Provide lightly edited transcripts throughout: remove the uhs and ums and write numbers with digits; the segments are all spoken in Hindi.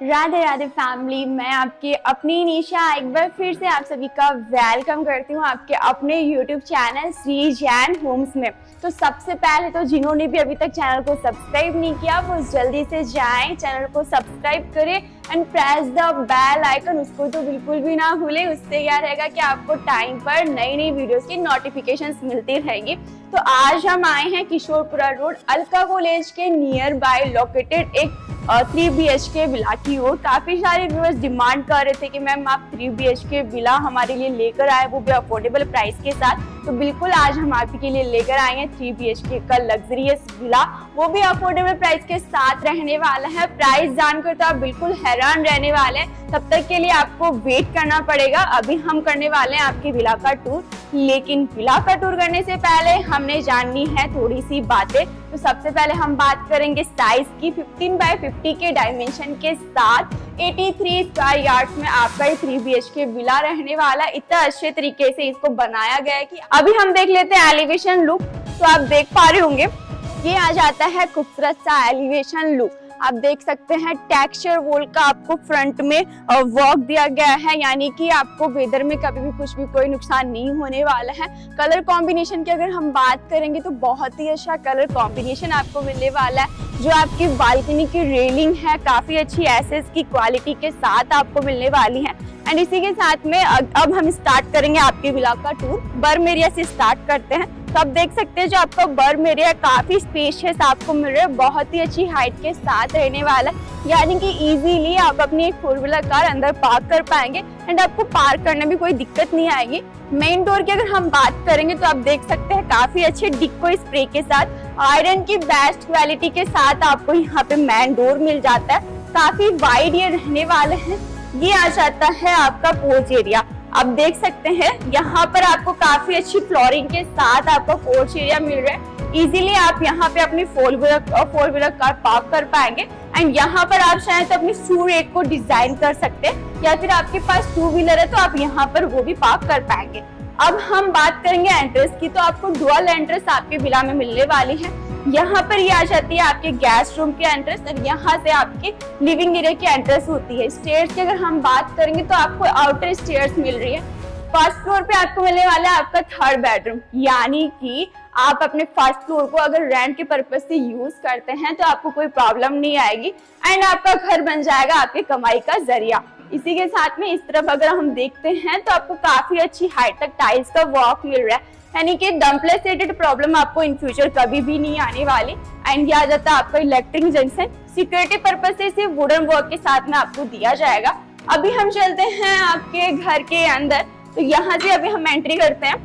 राधे राधे फैमिली, मैं आपकी अपनी निशा एक बार फिर से आप सभी का वेलकम करती हूँ आपके अपने YouTube channel Shri Jain homes में। तो सबसे पहले तो जिन्होंने भी अभी तक चैनल को सब्सक्राइब नहीं किया वो जल्दी से जाएं, चैनल को सब्सक्राइब करें and press the bell icon, उसको तो बिल्कुल भी ना भूलें। उससे क्या रहेगा कि आपको टाइम पर नई नई वीडियोस की नोटिफिकेशंस मिलती रहेंगी। तो आज हम आए हैं किशोरपुरा रोड अलका कॉलेज के नियर बाय लोकेटेड एक 3 BHK विला की ओर। काफी सारे व्यूअर्स डिमांड कर रहे थे कि मैम आप 3 BHK विला हमारे लिए लेकर आए, वो भी अफोर्डेबल प्राइस के साथ। तो बिल्कुल आज हम आपके लिए लेकर आए हैं 3 BHK का लग्जरियस विला, वो भी अफोर्डेबल प्राइस के साथ रहने वाला है। प्राइस जानकर तो आप बिल्कुल हैरान रहने वाले हैं, तब तक के लिए आपको वेट करना पड़ेगा। अभी हम करने वाले हैं आपके विला का टूर, लेकिन विला का टूर करने से पहले हमने जाननी है थोड़ी सी बातें। तो सबसे पहले हम बात करेंगे साइज की। 15 बाय 50 के डायमेंशन के साथ 83 स्क्वायर यार्ड्स में आपका ये 3 BHK विला रहने वाला। इतना अच्छे तरीके से इसको बनाया गया है कि अभी हम देख लेते हैं एलिवेशन लुक। तो आप देख पा रहे होंगे ये आ जाता है खूबसूरत सा एलिवेशन लुक। आप देख सकते हैं टेक्सचर वॉल का आपको फ्रंट में वर्क दिया गया है, यानी कि आपको वेदर में कभी भी कुछ भी कोई नुकसान नहीं होने वाला है। कलर कॉम्बिनेशन की अगर हम बात करेंगे तो बहुत ही अच्छा कलर कॉम्बिनेशन आपको मिलने वाला है। जो आपकी बालकनी की रेलिंग है काफी अच्छी एसएस की क्वालिटी के साथ आपको मिलने वाली है। एंड इसी के साथ में अब हम स्टार्ट करेंगे आपके विला का टूर। बर्म एरिया से स्टार्ट करते हैं। तो आप देख सकते हैं जो आपका बर्म एरिया काफी स्पेशियस आपको मिल रहा है, बहुत ही अच्छी हाइट के साथ रहने वाला है, यानी कि इजीली आप अपनी एक 4 व्हीलर कार अंदर पार्क कर पाएंगे एंड आपको पार्क करने में कोई दिक्कत नहीं आएगी। मेन डोर की अगर हम बात करेंगे तो आप देख सकते हैं काफी अच्छे डिक्को स्प्रे के साथ आयरन की बेस्ट क्वालिटी के साथ आपको यहाँ पे मेन डोर मिल जाता है। काफी वाइड ये रहने वाले हैं। ये आ जाता है आपका पोर्च एरिया। आप देख सकते हैं यहाँ पर आपको काफी अच्छी फ्लोरिंग के साथ आपको पोर्च एरिया मिल रहा है। इजीली आप यहाँ पे अपनी 4 व्हीलर कार पार्क कर पाएंगे एंड यहाँ पर आप चाहें तो अपनी सूरेट को डिजाइन कर सकते हैं, या फिर आपके पास 2 व्हीलर है तो आप यहाँ पर वो भी पार्क कर पाएंगे। अब हम बात करेंगे एंट्रेंस की। तो आपको डुअल एंट्रेंस आपके विला में मिलने वाली है। यहाँ पर ये आ जाती है आपके गेस्ट रूम की एंट्रेंस और यहाँ से आपके लिविंग एरिया की एंट्रेंस होती है। स्टेयर्स की अगर हम बात करेंगे तो आपको आउटर स्टेयर्स मिल रही है। फर्स्ट फ्लोर पे आपको मिलने वाला है आपका 3rd बेडरूम, यानी कि आप अपने फर्स्ट फ्लोर को अगर रेंट के पर्पज से यूज करते हैं तो आपको कोई प्रॉब्लम नहीं आएगी एंड आपका घर बन जाएगा आपकी कमाई का जरिया। इसी के साथ में इस तरफ अगर हम देखते हैं तो आपको काफी अच्छी हाइट तक टाइल्स का वर्क मिल रहा है, यानी कि डम्पलेस रिलेटेड प्रॉब्लम आपको इन फ्यूचर कभी भी नहीं आने वाली। एंड ये आ जाता है आपका इलेक्ट्रिक जंक्शन, सिक्योरिटी पर्पज से इसे वुडन वर्क के साथ में आपको दिया जाएगा। अभी हम चलते हैं आपके घर के अंदर। तो यहाँ से अभी हम एंट्री करते हैं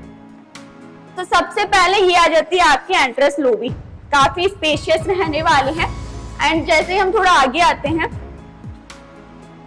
तो सबसे पहले ये आ जाती है आपकी एंट्रेंस लॉबी, काफी स्पेशियस रहने वाली है। एंड जैसे हम थोड़ा आगे आते हैं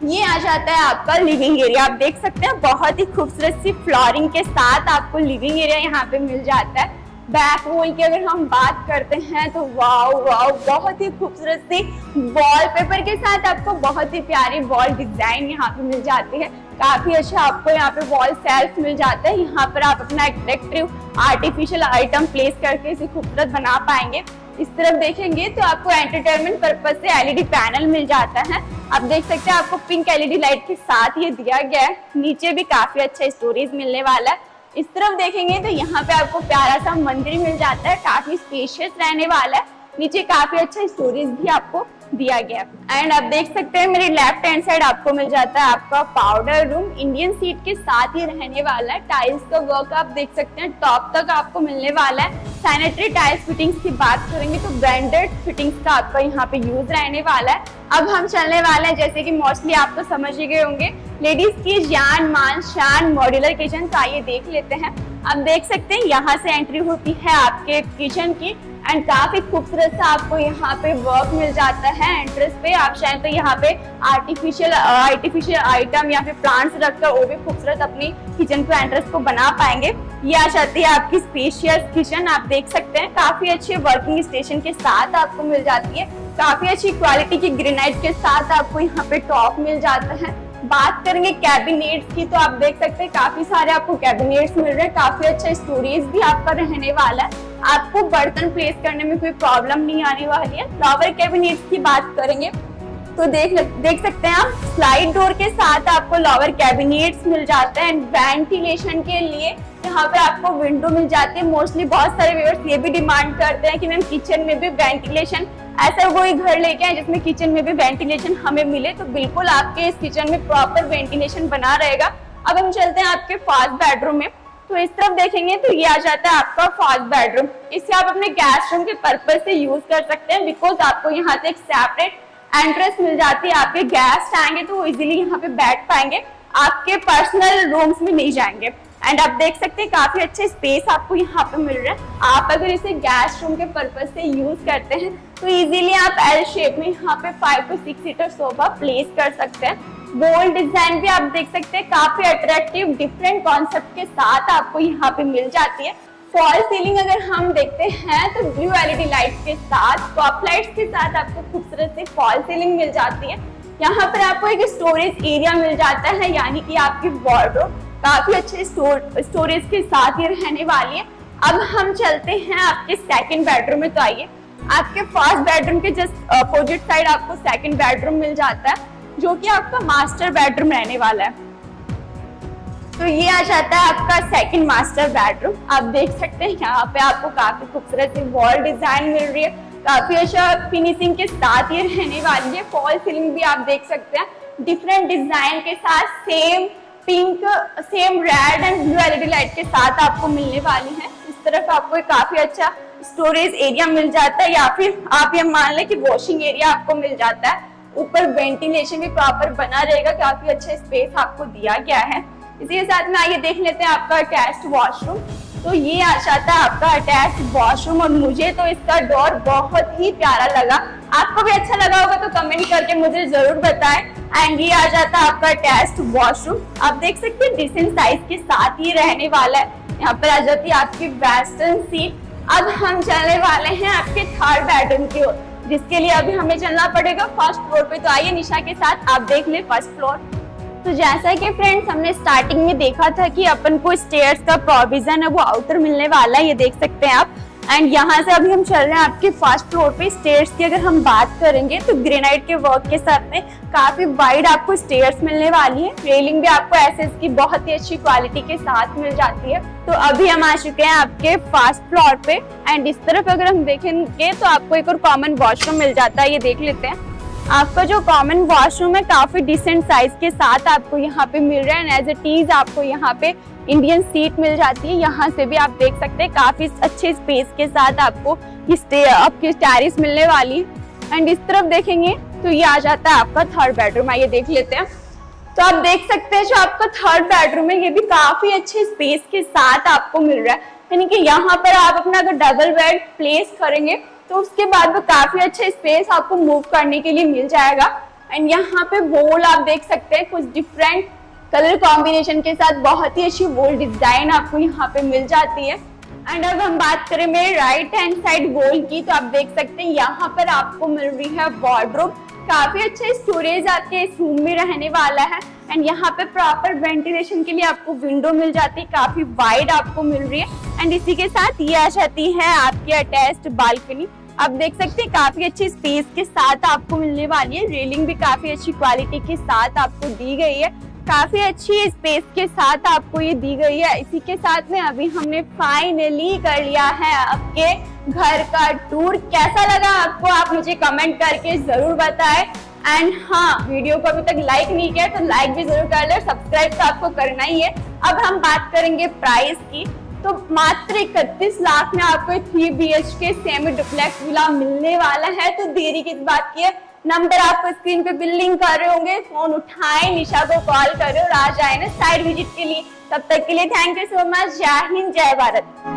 ये आ जाता है आपका लिविंग एरिया। आप देख सकते हैं बहुत ही खूबसूरत सी फ्लोरिंग के साथ आपको लिविंग एरिया यहाँ पे मिल जाता है। बैक वॉल की अगर हम बात करते हैं तो वाओ वाओ, बहुत ही खूबसूरत सी वॉलपेपर के साथ आपको बहुत ही प्यारी वॉल डिजाइन यहाँ पे मिल जाती है। काफी अच्छा आपको यहाँ पे वॉल सेल्फ मिल जाता है। यहाँ पर आप अपना अट्रैक्टिव आर्टिफिशियल आइटम प्लेस करके इसे खूबसूरत बना पाएंगे। इस तरफ देखेंगे तो आपको एंटरटेनमेंट पर्पज से LED पैनल मिल जाता है। आप देख सकते हैं आपको पिंक LED लाइट के साथ ये दिया गया है। नीचे भी काफी अच्छा स्टोरेज मिलने वाला है। इस तरफ देखेंगे तो यहाँ पे आपको प्यारा सा मंदिर मिल जाता है, काफी स्पेशियस रहने वाला है। नीचे काफी अच्छा स्टोरेज भी आपको दिया गया है। एंड आप देख सकते हैं मेरे लेफ्ट हैंड साइड आपको मिल जाता है आपका पाउडर रूम, इंडियन सीट के साथ ही रहने वाला है। टाइल्स का वर्क आप देख सकते हैं टॉप तक आपको मिलने वाला है। सैनिटरी टाइल्स फिटिंग्स की बात करेंगे तो ब्रांडेड फिटिंग्स का आपका यहाँ पे यूज रहने वाला है। अब हम चलने वाले हैं, जैसे कि मोस्टली आप तो समझ ही गए होंगे, लेडीज की जान मान शान मॉड्यूलर किचन का ये देख लेते हैं। आप देख सकते हैं यहाँ से एंट्री होती है आपके किचन की एंड काफी खूबसूरत सा आपको यहाँ पे वर्क मिल जाता है। एंट्रेंस पे आप चाहें तो यहाँ पे आर्टिफिशियल आइटम या फिर प्लांट्स रखकर वो भी खूबसूरत अपनी किचन को एंट्रेंस को बना पाएंगे। ये आ जाती है आपकी स्पेशियस किचन। आप देख सकते हैं काफी अच्छे वर्किंग स्टेशन के साथ आपको मिल जाती है। काफी अच्छी क्वालिटी की ग्रेनाइट के साथ आपको यहाँ पे टॉप मिल जाता है। बात करेंगे कैबिनेट्स की तो आप देख सकते हैं काफी सारे आपको कैबिनेट्स मिल रहे हैं। काफी अच्छा स्टोरेज भी आपका रहने वाला है। आपको बर्तन प्लेस करने में कोई प्रॉब्लम नहीं आने वाली है। फ्लावर कैबिनेट्स की बात करेंगे तो देख सकते हैं आप स्लाइड डोर के साथ आपको लोअर कैबिनेट्स मिल जाते हैं एंड वेंटिलेशन के लिए यहाँ पे आपको विंडो मिल जाती है। मोस्टली बहुत सारे व्यूअर्स ये भी डिमांड करते हैं कि मैम किचन में भी वेंटिलेशन, ऐसा कोई घर लेके आए जिसमें किचन में भी वेंटिलेशन हमें मिले, तो बिल्कुल आपके इस किचन में प्रॉपर वेंटिलेशन बना रहेगा। अब हम चलते हैं आपके फर्स्ट बेडरूम में। तो इस तरफ देखेंगे तो ये आ जाता है आपका फर्स्ट बेडरूम। इसे आप अपने गेस्ट रूम के पर्पज से यूज कर सकते हैं, बिकॉज आपको यहाँ से एक सेपरेट एंट्रेंस मिल जाती है। आपके गेस्ट आएंगे तो वो इजीली यहाँ पे बैठ पाएंगे, आपके पर्सनल रूम्स में नहीं जाएंगे। एंड आप देख सकते हैं काफी अच्छे स्पेस आपको यहाँ पे मिल रहा है। आप अगर इसे गेस्ट रूम के पर्पज से यूज करते हैं तो इजीली आप एल शेप में यहाँ पे 5 to 6 सीटर सोफा प्लेस कर सकते हैं। बोल्ड डिजाइन भी आप देख सकते हैं, काफी अट्रैक्टिव डिफरेंट कॉन्सेप्ट के साथ आपको यहाँ पे मिल जाती है। फॉल सीलिंग अगर हम देखते हैं तो ब्लू एलईडी लाइट्स के साथ, टॉप लाइट्स के साथ आपको खूबसूरत सी फॉल सीलिंग मिल जाती है। यहाँ पर आपको एक स्टोरेज एरिया मिल जाता है, यानी कि आपकी वार्डरोब काफी अच्छे स्टोरेज के साथ ये रहने वाली है। अब हम चलते हैं आपके सेकंड बेडरूम में। तो आइए, आपके फर्स्ट बेडरूम के जस्ट अपोजिट साइड आपको सेकंड बेडरूम मिल जाता है, जो कि आपका मास्टर बेडरूम रहने वाला है। तो ये आ जाता है आपका सेकंड मास्टर बेडरूम। आप देख सकते हैं यहाँ पे आपको काफी खूबसूरत सी वॉल डिजाइन मिल रही है, काफी अच्छा फिनिशिंग के साथ ये रहने वाली है। फॉल सीलिंग भी आप देख सकते हैं डिफरेंट डिजाइन के साथ, same pink, same red and blue LED light के साथ आपको मिलने वाली है। इस तरफ आपको काफी अच्छा स्टोरेज एरिया मिल जाता है, या फिर आप ये मान लें कि वॉशिंग एरिया आपको मिल जाता है। ऊपर वेंटिलेशन भी प्रॉपर बना रहेगा, काफी अच्छा स्पेस आपको दिया गया है। इसी के साथ में आइए देख लेते हैं आपका अटैच्ड वॉशरूम। तो ये आ जाता है आपका अटैच्ड वॉशरूम, और मुझे तो इसका डोर बहुत ही प्यारा लगा। आपको भी अच्छा लगा होगा तो कमेंट करके मुझे जरूर बताएं। एंड ये आ जाता है आपका अटैच्ड वॉशरूम। आप देख सकते हैं डिसेंट साइज के साथ ही रहने वाला है। यहाँ पर आ जाती है आपकी वेस्टर्न सीट। अब हम चलने वाले हैं आपके थर्ड बेडरूम की ओर, जिसके लिए अभी हमें चलना पड़ेगा फर्स्ट फ्लोर पे। तो आइए निशा के साथ आप देख ले फर्स्ट फ्लोर। तो जैसा कि फ्रेंड्स हमने स्टार्टिंग में देखा था कि अपन को स्टेयर्स का प्रोविजन है वो आउटर मिलने वाला है, ये देख सकते हैं आप। एंड यहाँ से अभी हम चल रहे हैं आपके फर्स्ट फ्लोर पे। स्टेयर्स की अगर हम बात करेंगे तो ग्रेनाइट के वर्क के साथ में काफी वाइड आपको स्टेयर्स मिलने वाली है। रेलिंग भी आपको एसएस की बहुत ही अच्छी क्वालिटी के साथ मिल जाती है। तो अभी हम आ चुके हैं आपके फर्स्ट फ्लोर पे। एंड इस तरफ अगर हम देखेंगे तो आपको एक और कॉमन वॉशरूम मिल जाता है, ये देख लेते हैं। आपका जो कॉमन वॉशरूम है काफी डिसेंट साइज के साथ आपको यहाँ पे मिल रहा है। एज ए टीज आपको यहाँ पे इंडियन सीट मिल जाती है। यहाँ से भी आप देख सकते हैं काफी अच्छे स्पेस के साथ आपको आपकी टेरेस मिलने वाली है। एंड इस तरफ देखेंगे तो ये आ जाता है आपका थर्ड बेडरूम। आइए देख लेते हैं। तो आप देख सकते हैं जो आपका थर्ड बेडरूम है ये भी काफी अच्छे स्पेस के साथ आपको मिल रहा है, यानी कि यहाँ पर आप अपना अगर डबल बेड प्लेस करेंगे तो उसके बाद वो काफी अच्छा स्पेस आपको मूव करने के लिए मिल जाएगा। एंड यहाँ पे वॉल आप देख सकते हैं कुछ डिफरेंट कलर कॉम्बिनेशन के साथ बहुत ही अच्छी वॉल डिजाइन आपको यहाँ पे मिल जाती है। एंड अब हम बात करें मेरे राइट हैंड साइड वॉल की, तो आप देख सकते हैं यहाँ पर आपको मिल रही है वार्डरोब। काफी अच्छे स्टोरेज आपके इस रूम में रहने वाला है। एंड यहाँ पे प्रॉपर वेंटिलेशन के लिए आपको विंडो मिल जाती है, काफी वाइड आपको मिल रही है। एंड इसी के साथ ये आ जाती है आपकी अटैच्ड बालकनी। आप देख सकते हैं काफी अच्छी स्पेस के साथ आपको मिलने वाली है। रेलिंग भी काफी अच्छी क्वालिटी के साथ आपको दी गई है, काफी अच्छी स्पेस के साथ आपको ये दी गई है। इसी के साथ में अभी हमने फाइनली कर लिया है आपके घर का टूर। कैसा लगा आपको, आप मुझे कमेंट करके जरूर बताएं। एंड हाँ, वीडियो को अभी तक लाइक नहीं किया तो लाइक भी जरूर कर लो, सब्सक्राइब तो आपको करना ही है। अब हम बात करेंगे प्राइस की। तो मात्र 31 लाख में आपको 3 BHK सेमी डुप्लेक्स विला मिलने वाला है। तो देरी किस बात की है, नंबर आपको स्क्रीन पे बिलिंग कर रहे होंगे, फोन उठाएं, निशा को कॉल करें और आ जाए ना साइड विजिट के लिए। तब तक के लिए थैंक यू सो मच। जय हिंद, जय भारत।